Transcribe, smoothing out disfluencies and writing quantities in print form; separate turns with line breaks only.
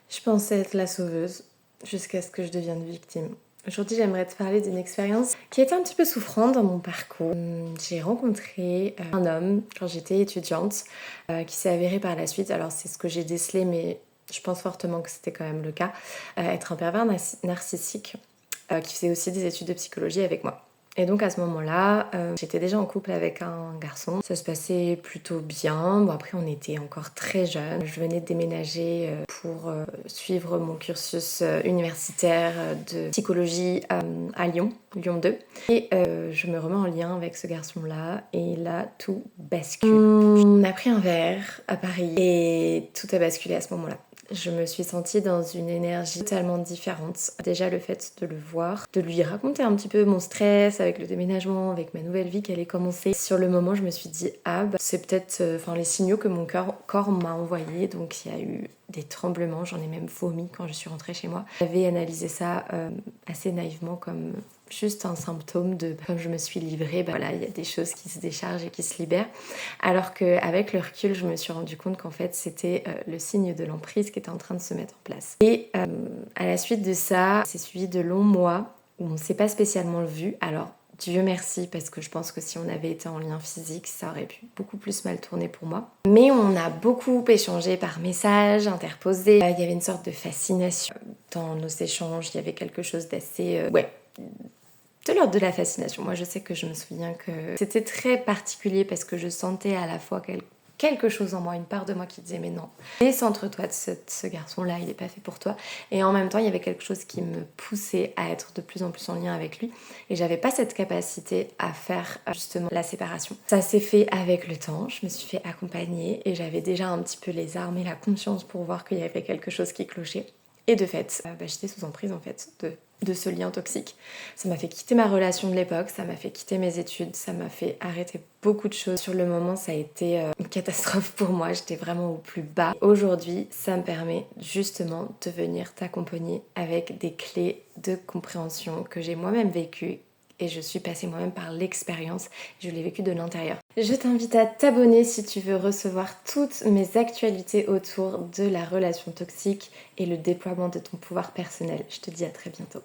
Je pensais être la sauveuse jusqu'à ce que je devienne victime. Aujourd'hui, j'aimerais te parler d'une expérience qui a été un petit peu souffrante dans mon parcours. J'ai rencontré un homme quand j'étais étudiante qui s'est avéré par la suite, alors c'est ce que j'ai décelé, mais je pense fortement que c'était quand même le cas, être un pervers narcissique qui faisait aussi des études de psychologie avec moi. Et donc à ce moment-là, j'étais déjà en couple avec un garçon. Ça se passait plutôt bien. Bon, après, on était encore très jeunes. Je venais de déménager pour suivre mon cursus universitaire de psychologie à Lyon, Lyon 2. Et je me remets en lien avec ce garçon-là. Et là, tout bascule. On a pris un verre à Paris et tout a basculé à ce moment-là. Je me suis sentie dans une énergie totalement différente. Déjà le fait de le voir, de lui raconter un petit peu mon stress avec le déménagement, avec ma nouvelle vie qui allait commencer. Sur le moment, je me suis dit c'est peut-être les signaux que mon corps m'a envoyés. Donc il y a eu des tremblements, j'en ai même vomi quand je suis rentrée chez moi. J'avais analysé ça assez naïvement comme juste un symptôme de comme je me suis livrée, il y a des choses qui se déchargent et qui se libèrent. Alors qu'avec le recul, je me suis rendu compte qu'en fait, c'était le signe de l'emprise qui était en train de se mettre en place. Et à la suite de ça, c'est suivi de longs mois où on ne s'est pas spécialement vu. Alors, Dieu merci, parce que je pense que si on avait été en lien physique, ça aurait pu beaucoup plus mal tourner pour moi. Mais on a beaucoup échangé par messages, interposés. Il y avait une sorte de fascination dans nos échanges. Il y avait quelque chose d'assez... de l'ordre de la fascination. Moi, je sais que je me souviens que c'était très particulier parce que je sentais à la fois quelque chose en moi, une part de moi qui disait mais non, décentre-toi de ce garçon-là, il n'est pas fait pour toi. Et en même temps, il y avait quelque chose qui me poussait à être de plus en plus en lien avec lui. Et j'avais pas cette capacité à faire justement la séparation. Ça s'est fait avec le temps, je me suis fait accompagner et j'avais déjà un petit peu les armes et la conscience pour voir qu'il y avait quelque chose qui clochait. Et de fait, j'étais sous emprise en fait de ce lien toxique. Ça m'a fait quitter ma relation de l'époque, ça m'a fait quitter mes études, ça m'a fait arrêter beaucoup de choses. Sur le moment, ça a été une catastrophe pour moi, j'étais vraiment au plus bas. Aujourd'hui, ça me permet justement de venir t'accompagner avec des clés de compréhension que j'ai moi-même vécues et je suis passée moi-même par l'expérience, je l'ai vécu de l'intérieur. Je t'invite à t'abonner si tu veux recevoir toutes mes actualités autour de la relation toxique et le déploiement de ton pouvoir personnel. Je te dis à très bientôt.